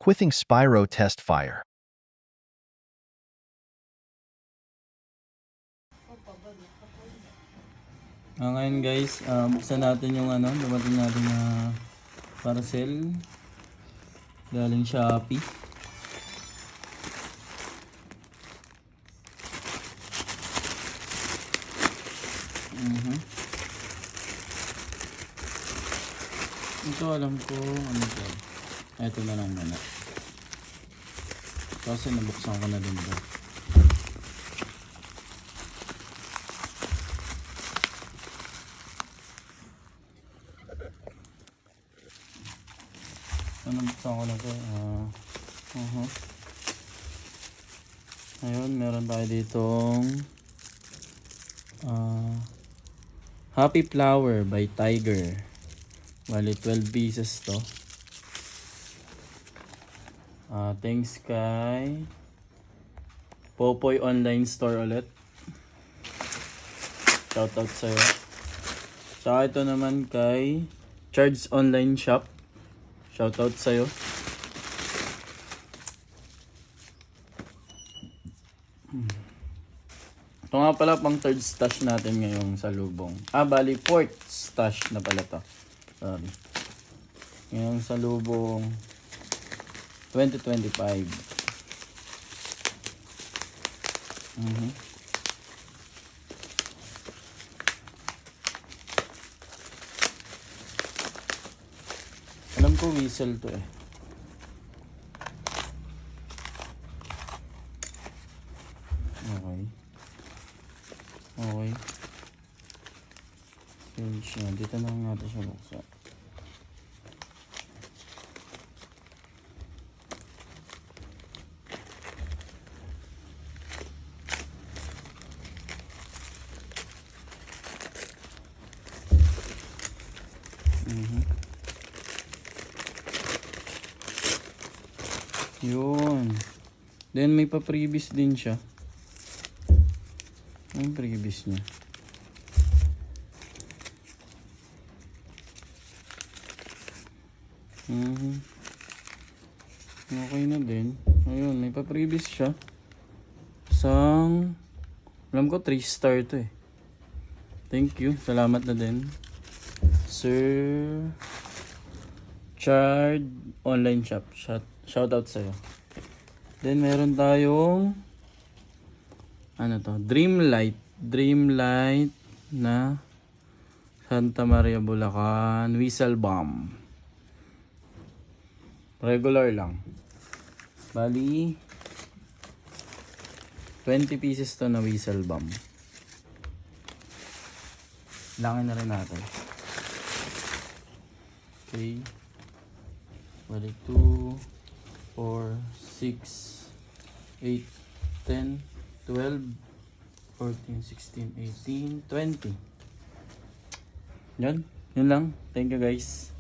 Quithing Spyro test fire. Ngayon guys, buksan natin yung dumating natin na parcel galing Shopee. Ito alam ko ano to. Ito na lang muna. Kasi nabuksan ko na din ba. Nabuksan ko na to. Ayun, meron tayo ditong Happy Flower by Tiger. Bali 12 pieces to. Thanks kay Popoy Online Store ulit. Shoutout sa'yo. Tsaka ito naman kay Charge Online Shop. Shoutout sa'yo. Ito nga pala pang third stash natin ngayong salubong. Bali fourth stash na pala to. Sorry. Ngayong salubong 2025. Alam ko whistle to eh. Okay. Change na. Dito na lang natin siya buksan. Yun. Then may pa-previous din siya. Ano yung previous niya? Okay na din. Ayun, may pa-previous siya. Alam ko 3 star to eh. Thank you. Salamat na din. Sir Chard Online Shop. Shoutout sa'yo. Then meron tayong Dreamlight na Santa Maria Bulacan Whistle Bomb. Regular lang. Bali 20 pieces to na whistle bomb. Langin na rin natin. Okay. Bali 2, 4, 6, 8, 10, 12, 14, 16, 18, 20. Yan lang. Thank you guys.